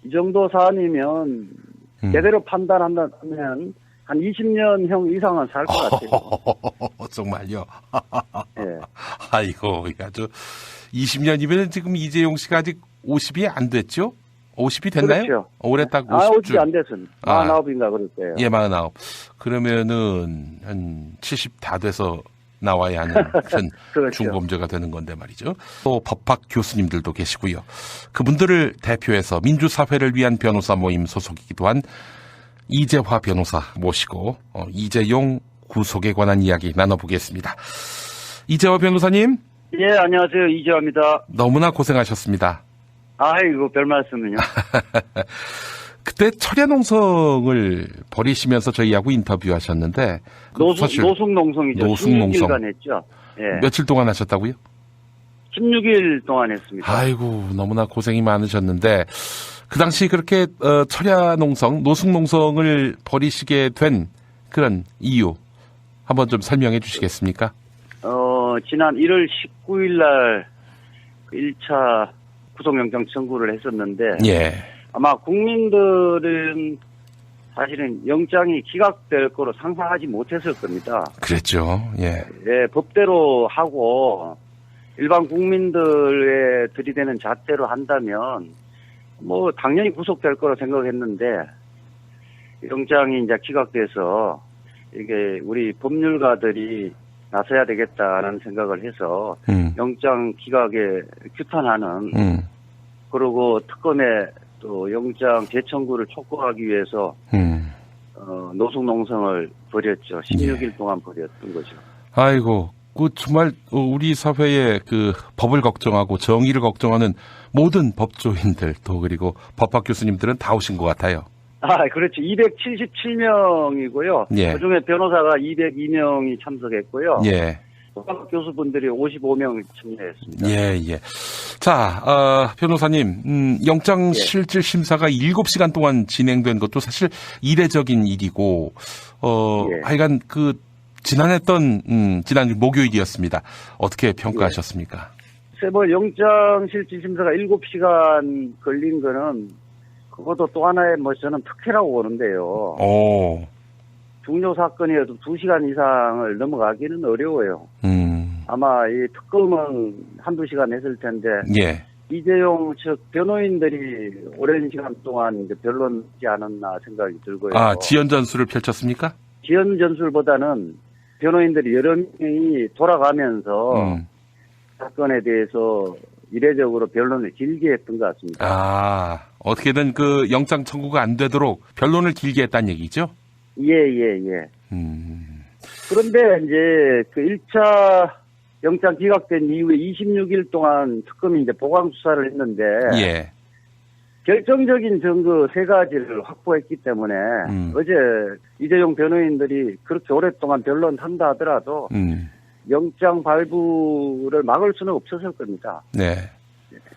이 정도 사안이면 제대로 판단한다면 한 20년형 이상은 살 것 같아요. 정말요? 예. 아이고, 아주 20년이면 지금 이재용 씨가 아직 50이 안 됐죠? 50이 됐나요? 그렇죠. 올해 딱 50이 50줄. 안 됐습니다. 49인가 그럴 거예요. 예, 49. 그러면은 한 70 다 돼서 나와야 하는 큰 그렇죠. 중범죄가 되는 건데 말이죠. 또 법학 교수님들도 계시고요. 그분들을 대표해서 민주사회를 위한 변호사 모임 소속이기도 한 이재화 변호사 모시고 이재용 구속에 관한 이야기 나눠보겠습니다. 이재화 변호사님. 예, 안녕하세요. 이재화입니다. 너무나 고생하셨습니다. 아이고, 별 말씀은요. 그때 철야농성을 벌이시면서 저희하고 인터뷰하셨는데 노숙농성이죠. 노숙농성 16일간 했죠. 예. 며칠 동안 하셨다고요? 16일 동안 했습니다. 아이고, 너무나 고생이 많으셨는데 그 당시 그렇게 철야농성, 노숙농성을 벌이시게 된 그런 이유 한번 좀 설명해 주시겠습니까? 지난 1월 19일 날 1차 구속영장 청구를 했었는데 예. 아마 국민들은 사실은 영장이 기각될 거로 상상하지 못했을 겁니다. 그랬죠. 예. 예, 법대로 하고 일반 국민들의 들이대는 잣대로 한다면 뭐 당연히 구속될 거로 생각했는데 영장이 이제 기각돼서 이게 우리 법률가들이 나서야 되겠다라는 생각을 해서 영장 기각에 규탄하는 그리고 특검에 또 영장 재청구를 촉구하기 위해서 노숙농성을 벌였죠. 16일 예. 동안 벌였던 거죠. 아이고, 정말 우리 사회의 그 법을 걱정하고 정의를 걱정하는 모든 법조인들 또 그리고 법학 교수님들은 다 오신 것 같아요. 그렇죠. 277명이고요. 예. 그중에 변호사가 202명이 참석했고요. 예. 법학 교수분들이 55명 참여했습니다. 예. 자, 변호사님, 영장 실질 심사가 7시간 동안 진행된 것도 사실 이례적인 일이고, 하여간 지난 목요일이었습니다. 어떻게 평가하셨습니까? 뭐 영장 실질 심사가 7시간 걸린 거는 그것도 또 하나의 저는 특혜라고 보는데요. 중요 사건이어도 2시간 이상을 넘어가기는 어려워요. 아마 이 특검은 한두 시간 했을 텐데 예. 이재용 측 변호인들이 오랜 시간 동안 이제 변론하지 않았나 생각이 들고요. 지연 전술을 펼쳤습니까? 지연 전술보다는 변호인들이 여러 명이 돌아가면서 사건에 대해서 이례적으로 변론을 길게 했던 것 같습니다. 어떻게든 그 영장 청구가 안 되도록 변론을 길게 했다는 얘기죠? 예. 그런데 이제 그 1차 영장 기각된 이후에 26일 동안 특검이 이제 보강 수사를 했는데 예. 결정적인 증거 3가지를 확보했기 때문에 어제 이재용 변호인들이 그렇게 오랫동안 변론한다 하더라도 영장 발부를 막을 수는 없었을 겁니다. 네.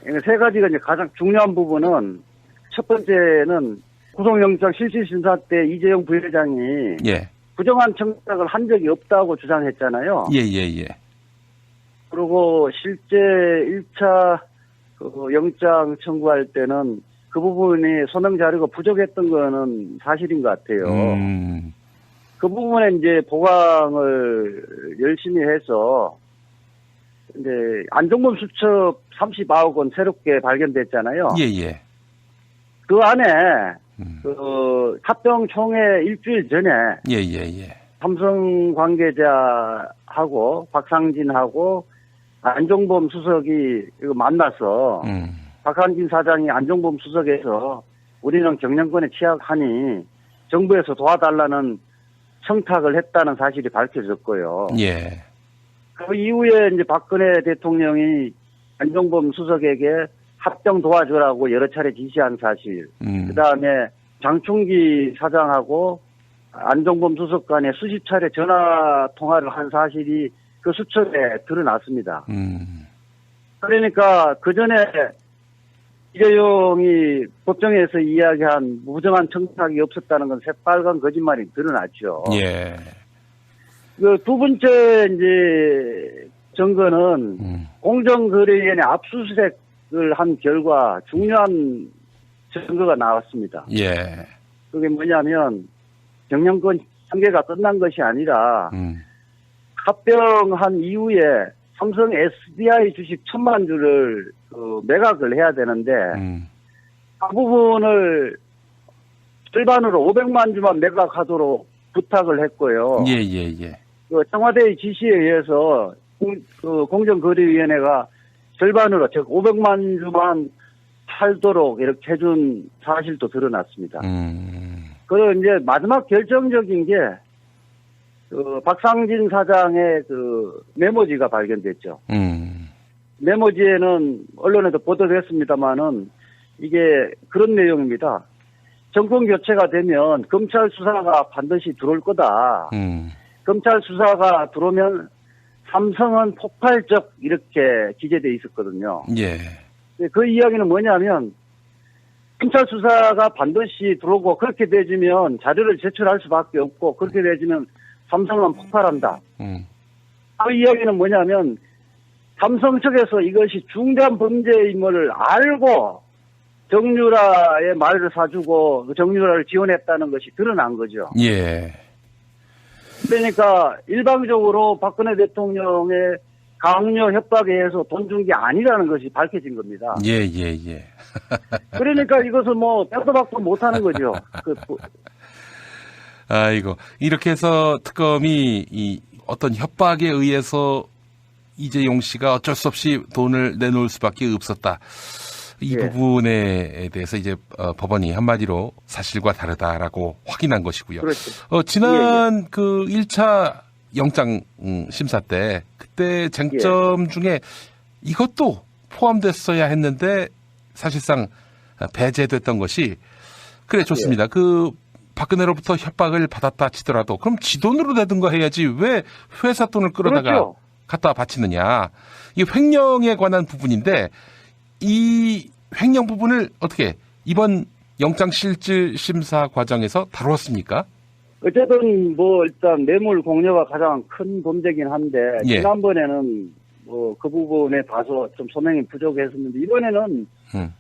3가지가 이제 가장 중요한 부분은 첫 번째는 구속영장 실질심사 때 이재용 부회장이 부정한 청탁을 한 적이 없다고 주장했잖아요. 예. 그리고 실제 1차 영장 청구할 때는 그 부분이 소명 자료가 부족했던 거는 사실인 것 같아요. 그 부분에 이제 보강을 열심히 해서 이제 안종범 수첩 39권 새롭게 발견됐잖아요. 예. 그 안에 그 합병 총회 일주일 전에 예. 삼성 관계자하고 박상진하고 안종범 수석이 이거 만나서 박상진 사장이 안종범 수석에서 우리는 경영권에 취약하니 정부에서 도와달라는 청탁을 했다는 사실이 밝혀졌고요. 예. 그 이후에 이제 박근혜 대통령이 안종범 수석에게 합병 도와주라고 여러 차례 지시한 사실. 그다음에 장충기 사장하고 안종범 수석 간에 수십 차례 전화 통화를 한 사실이 그 수첩에 드러났습니다. 그러니까 그 전에 이재용이 법정에서 이야기한 부정한 청탁이 없었다는 건 새빨간 거짓말이 드러났죠. 예. 그 두 번째 이제 증거는 공정거래위원회 압수수색을 한 결과 중요한 증거가 나왔습니다. 예. 그게 뭐냐면 경영권 한계가 끝난 것이 아니라 합병한 이후에 삼성 SDI 주식 1,000만 주를 매각을 해야 되는데 그 부분을 절반으로 500만 주만 매각하도록 부탁을 했고요. 예, 예, 예. 청와대의 지시에 의해서 공정거래위원회가 절반으로 즉 500만 주만 팔도록 이렇게 해준 사실도 드러났습니다. 그리고 이제 마지막 결정적인 게 박상진 사장의 메모지가 발견됐죠. 메모지에는 언론에도 보도됐습니다만은 이게 그런 내용입니다. 정권 교체가 되면 검찰 수사가 반드시 들어올 거다. 검찰 수사가 들어오면 삼성은 폭발적 이렇게 기재돼 있었거든요. 예. 그 이야기는 뭐냐면 검찰 수사가 반드시 들어오고 그렇게 되지면 자료를 제출할 수밖에 없고 그렇게 되지면 삼성은 폭발한다. 그 이야기는 뭐냐면 삼성 측에서 이것이 중대한 범죄임을 알고 정유라의 말을 사주고 정유라를 지원했다는 것이 드러난 거죠. 예. 그러니까 일방적으로 박근혜 대통령의 강요 협박에 의해서 돈 준 게 아니라는 것이 밝혀진 겁니다. 예, 예, 예. 그러니까 이것을 빼도 박도 못하는 거죠. 아이고, 이렇게 해서 특검이 어떤 협박에 의해서 이재용 씨가 어쩔 수 없이 돈을 내놓을 수밖에 없었다. 이 예. 부분에 대해서 이제 법원이 한마디로 사실과 다르다라고 확인한 것이고요. 그렇죠. 지난 예, 예. 그 1차 영장 심사 때 그때 쟁점 중에 이것도 포함됐어야 했는데 사실상 배제됐던 것이 그래 좋습니다. 그 박근혜로부터 협박을 받았다 치더라도 그럼 지 돈으로 내든가 해야지 왜 회사 돈을 끌어다가 그렇죠. 갖다 바치느냐. 이 횡령에 관한 부분인데 이 횡령 부분을 어떻게 이번 영장실질 심사 과정에서 다루었습니까? 어쨌든 일단 뇌물 공여가 가장 큰 범죄긴 한데 예. 지난번에는 그 부분에 봐서 좀 소명이 부족했었는데 이번에는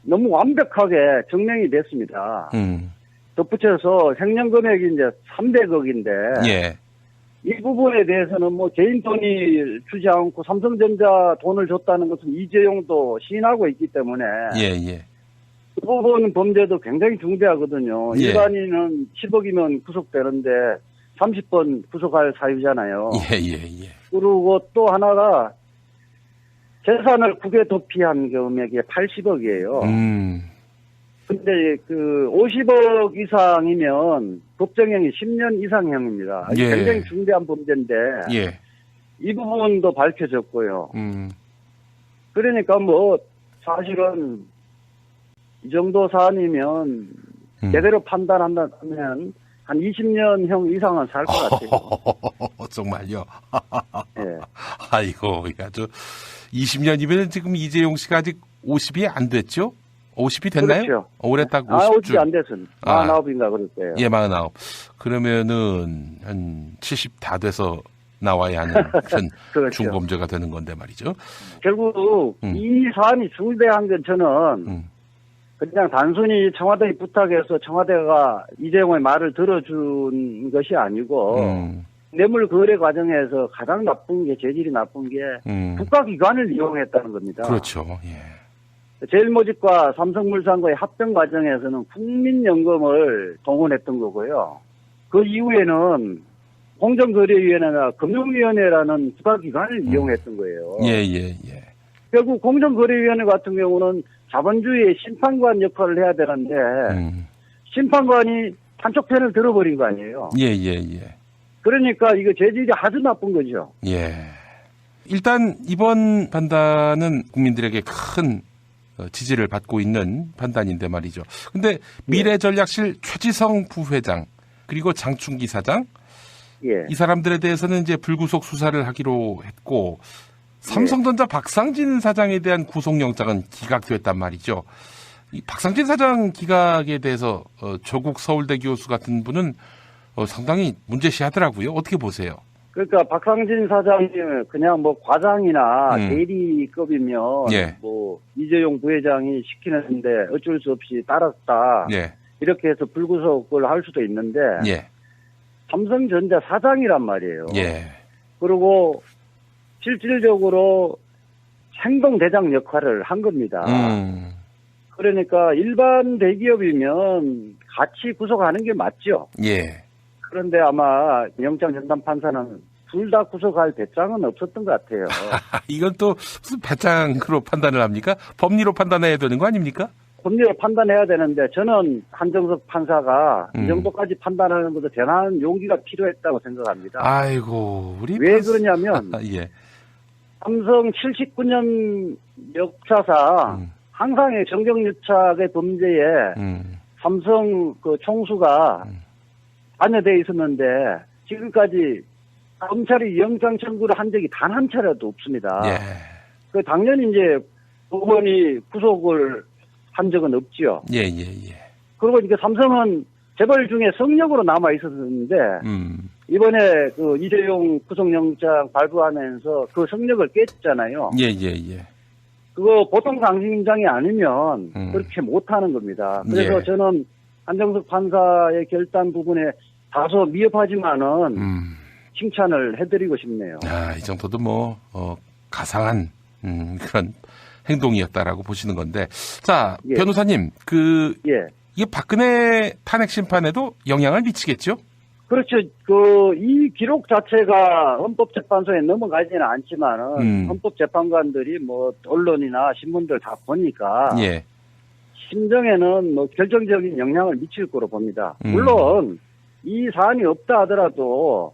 너무 완벽하게 증명이 됐습니다. 덧붙여서 횡령 금액이 이제 300억인데 예. 이 부분에 대해서는 개인 돈이 주지 않고 삼성전자 돈을 줬다는 것은 이재용도 시인하고 있기 때문에 예, 예. 그 부분 범죄도 굉장히 중대하거든요. 예. 일반인은 10억이면 구속되는데 30번 구속할 사유잖아요. 예, 예, 예. 그리고 또 하나가 재산을 국외 도피한 금액이 80억이에요. 근데 50억 이상이면 법정형이 10년 이상형입니다. 예. 굉장히 중대한 범죄인데 예. 이 부분도 밝혀졌고요. 그러니까 사실은 이 정도 사안이면 제대로 판단한다면 한 20년형 이상은 살 것 같아요. 정말요? 예. 아이고, 아주 20년이면 지금 이재용 씨가 아직 50이 안 됐죠? 50이 됐나요? 그렇죠. 올해 딱 50이 50주. 안 됐습니다. 49인가 그럴 거예요. 예, 49. 그러면은 한 70 다 돼서 나와야 하는 그런 그렇죠. 중범죄가 되는 건데 말이죠. 결국 이 사안이 중대한 건 저는 그냥 단순히 청와대에 부탁해서 청와대가 이재용의 말을 들어준 것이 아니고 뇌물 거래 과정에서 가장 나쁜 게 재질이 나쁜 게 국가기관을 이용했다는 겁니다. 그렇죠. 예. 제일모직과 삼성물산과의 합병 과정에서는 국민연금을 동원했던 거고요. 그 이후에는 공정거래위원회나 금융위원회라는 국가기관을 이용했던 거예요. 예, 예, 예. 결국 공정거래위원회 같은 경우는 자본주의의 심판관 역할을 해야 되는데 심판관이 한쪽 편을 들어버린 거 아니에요. 예, 예, 예. 그러니까 이거 재질이 아주 나쁜 거죠. 예. 일단 이번 판단은 국민들에게 큰 지지를 받고 있는 판단인데 말이죠. 근데 미래전략실 최지성 부회장 그리고 장충기 사장 예. 이 사람들에 대해서는 이제 불구속 수사를 하기로 했고 삼성전자 박상진 사장에 대한 구속영장은 기각됐단 말이죠. 이 박상진 사장 기각에 대해서 조국 서울대 교수 같은 분은 상당히 문제시하더라고요. 어떻게 보세요? 그러니까 박상진 사장이 그냥 뭐 과장이나 음. 대리급이면 예. 뭐 이재용 부회장이 시키는데 어쩔 수 없이 따랐다. 예. 이렇게 해서 불구속을 할 수도 있는데 예. 삼성전자 사장이란 말이에요. 예. 그리고 실질적으로 행동대장 역할을 한 겁니다. 그러니까 일반 대기업이면 같이 구속하는 게 맞죠. 예. 그런데 아마 영장 전담 판사는 둘 다 구속할 배짱은 없었던 것 같아요. 이건 또 무슨 배짱으로 판단을 합니까? 법리로 판단해야 되는 거 아닙니까? 법리로 판단해야 되는데 저는 한정석 판사가 이 정도까지 판단하는 것도 대단한 용기가 필요했다고 생각합니다. 아이고, 우리 왜 그러냐면 예. 삼성 79년 역사상 항상의 정경유착의 범죄에 삼성 그 총수가 관여돼 있었는데 지금까지 검찰이 영장 청구를 한 적이 단 한 차례도 없습니다. 예. 그 당연히 이제 법원이 구속을 한 적은 없지요. 예, 예, 예. 그리고 이게 삼성은 재벌 중에 성역으로 남아 있었는데 이번에 그 이재용 구속영장 발부하면서 그 성역을 깼잖아요. 예, 예, 예. 그거 보통 상식인장이 아니면 그렇게 못하는 겁니다. 그래서 예. 저는 한정석 판사의 결단 부분에 다소 미흡하지만은 칭찬을 해드리고 싶네요. 아, 이 정도도 뭐 가상한 그런 행동이었다라고 보시는 건데, 자, 예. 변호사님, 예. 이게 박근혜 탄핵 심판에도 영향을 미치겠죠? 그렇죠. 이 기록 자체가 헌법재판소에 넘어가지는 않지만은 헌법재판관들이 뭐 언론이나 신문들 다 보니까 예. 심정에는 뭐 결정적인 영향을 미칠 거로 봅니다. 물론 이 사안이 없다 하더라도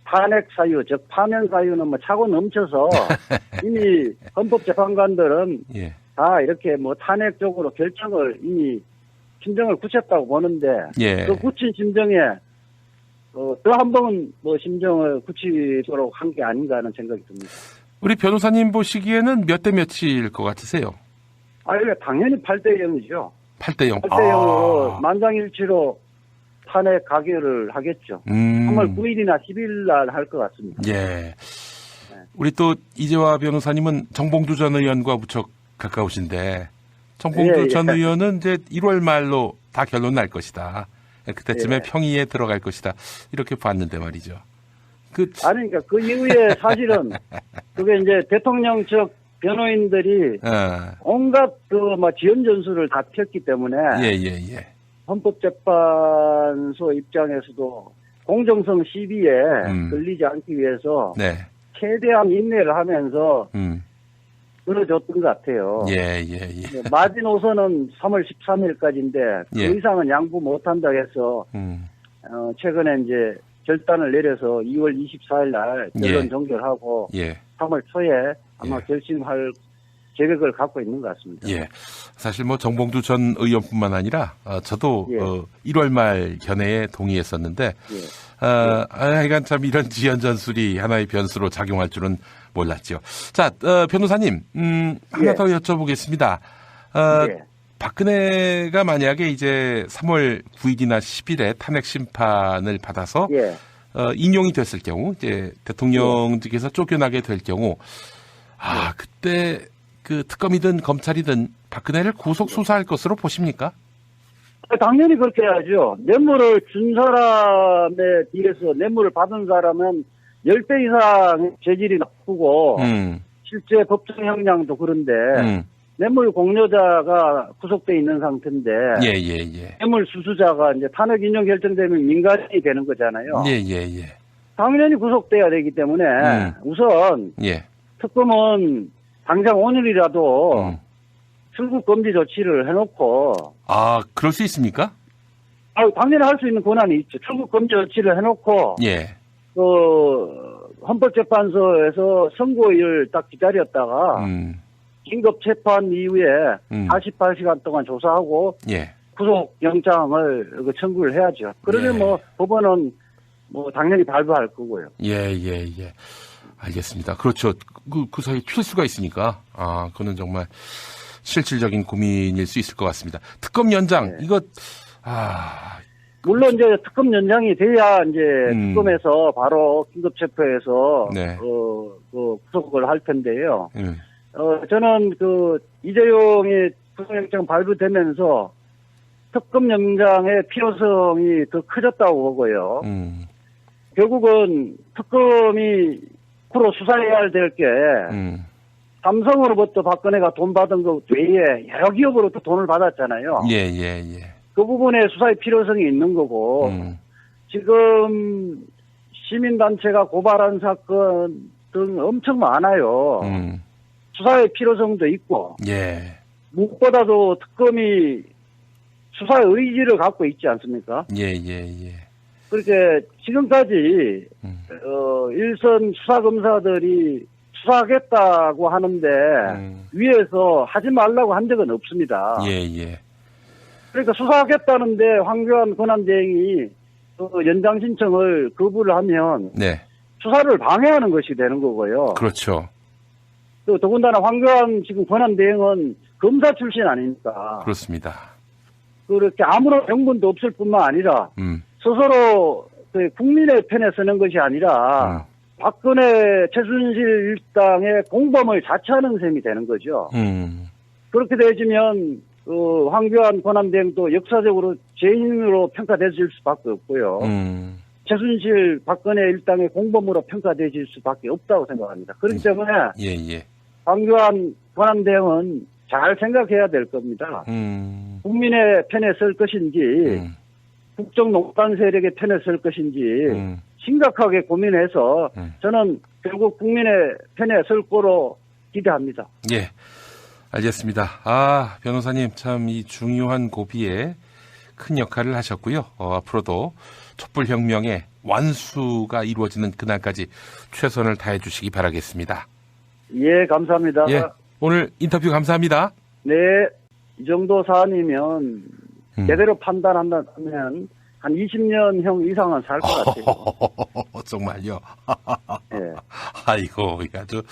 탄핵 사유, 즉 파면 사유는 뭐 차고 넘쳐서 이미 헌법재판관들은 예. 다 이렇게 뭐 탄핵 쪽으로 결정을 이미 심정을 굳혔다고 보는데 예. 그 굳힌 심정에 또 한 번 뭐 심정을 굳히도록 한 게 아닌가 하는 생각이 듭니다. 우리 변호사님 보시기에는 몇 대 몇일 것 같으세요? 이거 당연히 8대 0이죠. 8대 0. 8대 0으로 만장일치로 탄핵 가결을 하겠죠. 3월 9일이나 10일 날 할 것 같습니다. 예. 우리 또 이재화 변호사님은 정봉주 전 의원과 무척 가까우신데 정봉주 전 의원은 이제 1월 말로 다 결론 날 것이다. 그때쯤에 평의에 들어갈 것이다. 이렇게 봤는데 말이죠. 그러니까 그 이후에 사실은 그게 이제 대통령 측 변호인들이 온갖 지연 전술을 다 폈기 때문에 헌법재판소 입장에서도 공정성 시비에 걸리지 않기 위해서 최대한 인내를 하면서 끊어줬던 것 같아요. 마지노선은 3월 13일까지인데 그 이상은 양보 못한다고 해서 최근에 이제 결단을 내려서 2월 24일 날 결론 종결하고 3월 초에 아마 결심할 계획을 갖고 있는 것 같습니다. 예. 사실 뭐 정봉주 전 의원뿐만 아니라 저도 1월 말 견해에 동의했었는데 하여간 참 이런 지연 전술이 하나의 변수로 작용할 줄은 몰랐죠. 자, 변호사님 하나 더 여쭤보겠습니다. 박근혜가 만약에 이제 3월 9일이나 10일에 탄핵 심판을 받아서 인용이 됐을 경우 이제 대통령 측에서 쫓겨나게 될 경우 그때 그 특검이든 검찰이든 박근혜를 구속 수사할 것으로 보십니까? 당연히 그렇게 해야죠. 뇌물을 준 사람에 비해서 뇌물을 받은 사람은 10배 이상 재질이 나쁘고 실제 법정 형량도 그런데 뇌물 공여자가 구속돼 있는 상태인데 뇌물 수수자가 이제 탄핵 인용 결정되면 민간인이 되는 거잖아요. 당연히 구속돼야 되기 때문에 우선 특검은 당장 오늘이라도 출국 금지 조치를 해놓고 그럴 수 있습니까? 당연히 할 수 있는 권한이 있죠. 출국 금지 조치를 해놓고 헌법재판소에서 선고일 딱 기다렸다가 긴급 재판 이후에 48시간 동안 조사하고 구속 영장을 청구를 해야죠. 그러면 뭐 법원은 뭐 당연히 발부할 거고요. 알겠습니다. 그렇죠. 그 사이에 튈 수가 있으니까 그거는 정말 실질적인 고민일 수 있을 것 같습니다. 특검 연장 이거 물론 이제 특검 연장이 돼야 이제 특검에서 바로 긴급 체포해서 네. 구속을 할 텐데요. 저는 이재용이 구속영장 발부되면서 특검 연장의 필요성이 더 커졌다고 보고요. 결국은 특검이 앞으로 수사해야 될 게 삼성으로부터 박근혜가 돈 받은 것 외에 여러 기업으로부터 돈을 받았잖아요. 예. 그 부분에 수사의 필요성이 있는 거고 지금 시민단체가 고발한 사건 등 엄청 많아요. 수사의 필요성도 있고 예. 무엇보다도 특검이 수사의 의지를 갖고 있지 않습니까? 예. 그렇게 지금까지 일선 수사검사들이 수사하겠다고 하는데 위에서 하지 말라고 한 적은 없습니다. 예. 그러니까 수사하겠다는데 황교안 권한대행이 연장 신청을 거부를 하면 네. 수사를 방해하는 것이 되는 거고요. 그렇죠. 또 더군다나 황교안 지금 권한대행은 검사 출신 아닙니까? 그렇습니다. 그렇게 아무런 명분도 없을 뿐만 아니라 스스로 국민의 편에 서는 것이 아니라 박근혜 최순실 일당의 공범을 자처하는 셈이 되는 거죠. 그렇게 되어지면 황교안 권한대행도 역사적으로 죄인으로 평가되질 수밖에 없고요. 최순실 박근혜 일당의 공범으로 평가되질 수밖에 없다고 생각합니다. 그렇기 때문에 예. 황교안 권한대행은 잘 생각해야 될 겁니다. 국민의 편에 설 것인지 국정농단 세력의 편에 설 것인지 심각하게 고민해서 저는 결국 국민의 편에 설 거로 기대합니다. 예, 알겠습니다. 변호사님 참 이 중요한 고비에 큰 역할을 하셨고요. 앞으로도 촛불혁명의 완수가 이루어지는 그날까지 최선을 다해 주시기 바라겠습니다. 예, 감사합니다. 예, 오늘 인터뷰 감사합니다. 네, 이 정도 사안이면 제대로 판단한다면 한 20년형 이상은 살 것 같아요. 정말요? 예. 아이고, 아주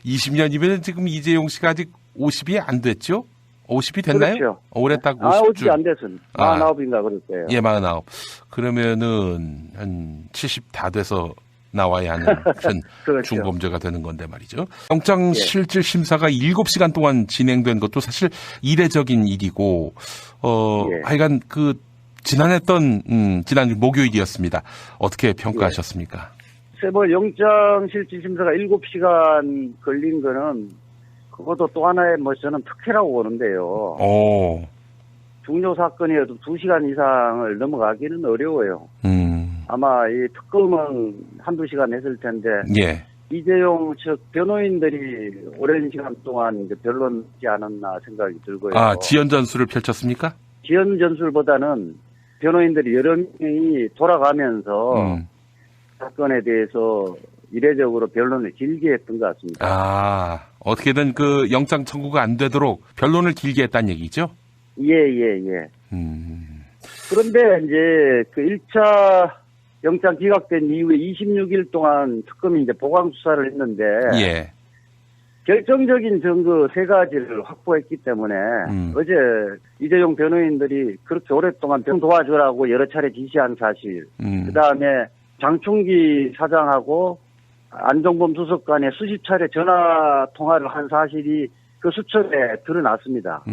20년이면 지금 이재용 씨가 아직 50이 안 됐죠? 50이 됐나요? 그렇죠. 올해 딱 50주. 50이 안 됐습니다. 49인가 그럴 거예요. 예, 49. 그러면은 한 70 다 돼서 나와야 하는 그런 그렇죠. 중범죄가 되는 건데 말이죠. 영장 실질 심사가 7시간 동안 진행된 것도 사실 이례적인 일이고, 하여간 지난 목요일이었습니다. 어떻게 평가하셨습니까? 세벌 영장 실질 심사가 7시간 걸린 거는 그것도 또 하나의 저는 특혜라고 보는데요. 중요 사건이어도 2시간 이상을 넘어가기는 어려워요. 아마 이 특검은 1-2시간 했을 텐데 예. 이재용 측 변호인들이 오랜 시간 동안 이제 변론하지 않았나 생각이 들고요. 지연 전술을 펼쳤습니까? 지연 전술보다는 변호인들이 여러 명이 돌아가면서 사건에 대해서 이례적으로 변론을 길게 했던 것 같습니다. 어떻게든 영장 청구가 안 되도록 변론을 길게 했다는 얘기죠? 예. 그런데 이제 1차 영장 기각된 이후에 26일 동안 특검이 이제 보강 수사를 했는데 예. 결정적인 증거 3가지를 확보했기 때문에 어제 이재용 변호인들이 그렇게 오랫동안 병 도와주라고 여러 차례 지시한 사실, 그다음에 장충기 사장하고 안종범 수석 간에 수십 차례 전화 통화를 한 사실이 그 수첩에 드러났습니다.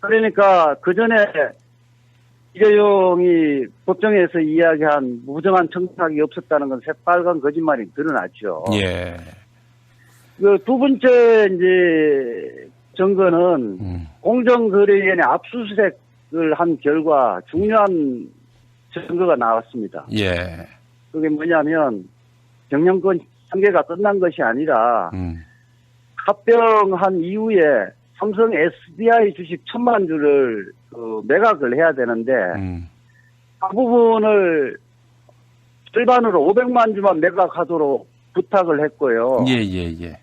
그러니까 그 전에 이재용이 법정에서 이야기한 무정한 청탁이 없었다는 건 새빨간 거짓말이 드러났죠. 예. 두 번째 이제 증거는 공정거래위원회 압수수색을 한 결과 중요한 증거가 나왔습니다. 예. 그게 뭐냐면 경영권 한계가 끝난 것이 아니라 합병한 이후에 삼성 SDI 주식 1,000만 주를 매각을 해야 되는데 그 부분을 절반으로 500만 주만 매각하도록 부탁을 했고요. 예.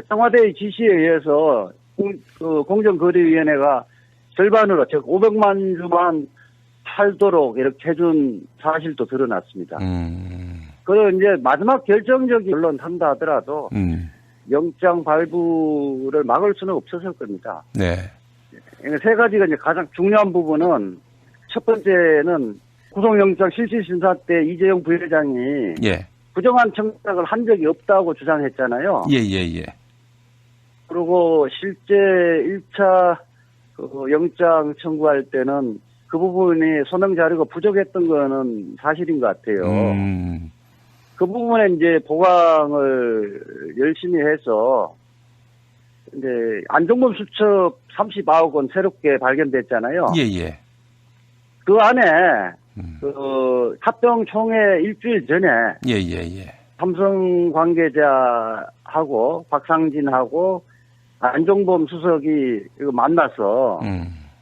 청와대의 지시에 의해서 공정거래위원회가 절반으로 즉 500만 주만 팔도록 이렇게 해준 사실도 드러났습니다. 그리고 이제 마지막 결정적인 결론한다 하더라도 영장 발부를 막을 수는 없었을 겁니다. 네. 3가지가 이제 가장 중요한 부분은 첫 번째는 구속영장 실질심사 때 이재용 부회장이 예. 부정한 청탁을 한 적이 없다고 주장했잖아요. 예. 그리고 실제 1차 영장 청구할 때는 그 부분이 소명 자료가 부족했던 거는 사실인 것 같아요. 그 부분에 이제 보강을 열심히 해서 이제 안종범 수첩 39억 원 새롭게 발견됐잖아요. 예. 그 안에 합병 총회 일주일 전에 예. 삼성 관계자하고 박상진하고 안종범 수석이 이거 만나서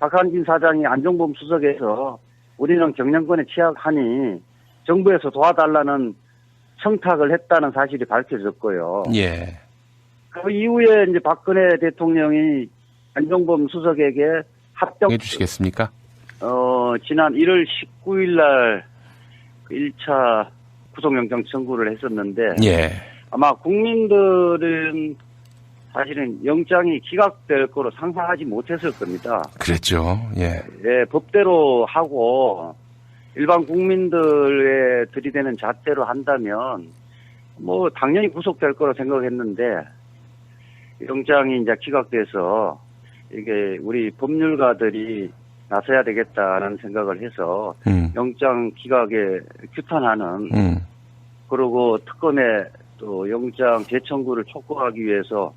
박상진 사장이 안종범 수석에서 우리는 경영권에 취약하니 정부에서 도와달라는 청탁을 했다는 사실이 밝혀졌고요. 예. 그 이후에 이제 박근혜 대통령이 안종범 수석에게 합병 해주시겠습니까? 지난 1월 19일 날 1차 구속영장 청구를 했었는데 예. 아마 국민들은 사실은 영장이 기각될 거로 상상하지 못했을 겁니다. 그랬죠. 예. 예, 법대로 하고 일반 국민들의 들이대는 잣대로 한다면 뭐 당연히 구속될 거로 생각했는데 영장이 이제 기각돼서 이게 우리 법률가들이 나서야 되겠다는 생각을 해서 영장 기각에 규탄하는 그리고 특검에 또 영장 재청구를 촉구하기 위해서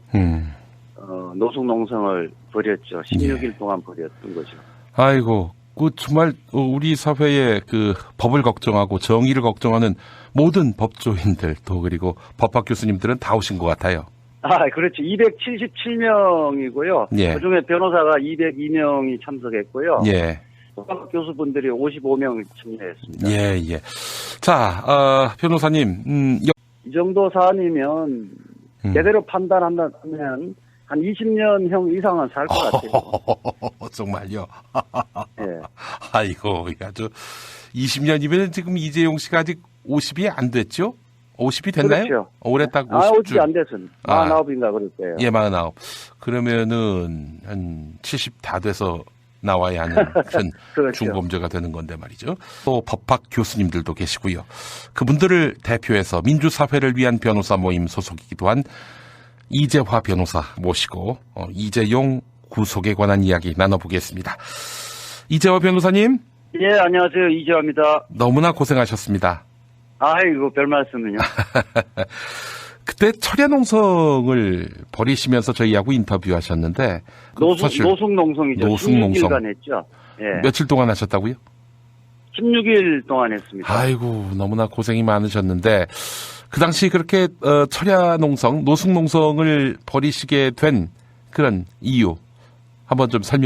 노숙농성을 벌였죠. 16일 동안 벌였던 거죠. 아이고, 그 정말 우리 사회의 그 법을 걱정하고 정의를 걱정하는 모든 법조인들 또 그리고 법학 교수님들은 다 오신 것 같아요. 아, 그렇죠. 277명이고요. 예. 그중에 변호사가 202명이 참석했고요. 예. 법학 교수분들이 55명 참여했습니다. 예. 자, 변호사님, 이 정도 사안이면 제대로 판단한다면 한 20년형 이상은 살 것 같아요. 정말요? 예. 아이고, 아주 20년이면 지금 이재용 씨가 아직 50이 안 됐죠? 50이 됐나요? 그렇죠. 올해 딱 50주. 50이 안 됐습니다. 49인가 그럴 거예요. 예, 49. 그러면은 한 70 다 돼서 나와야 하는 그런 그렇죠. 중범죄가 되는 건데 말이죠. 또 법학 교수님들도 계시고요. 그분들을 대표해서 민주사회를 위한 변호사 모임 소속이기도 한 이재화 변호사 모시고 이재용 구속에 관한 이야기 나눠보겠습니다. 이재화 변호사님. 예, 안녕하세요. 이재화입니다. 너무나 고생하셨습니다. 아이고, 별 말씀은요. 그때 철야농성을 벌이시면서 저희하고 인터뷰하셨는데 노숙농성이죠. 노숙농성 16일간 했죠. 예. 며칠 동안 하셨다고요? 16일 동안 했습니다. 아이고, 너무나 고생이 많으셨는데 그 당시 그렇게 철야농성, 노숙농성을 벌이시게 된 그런 이유 한번 좀 설명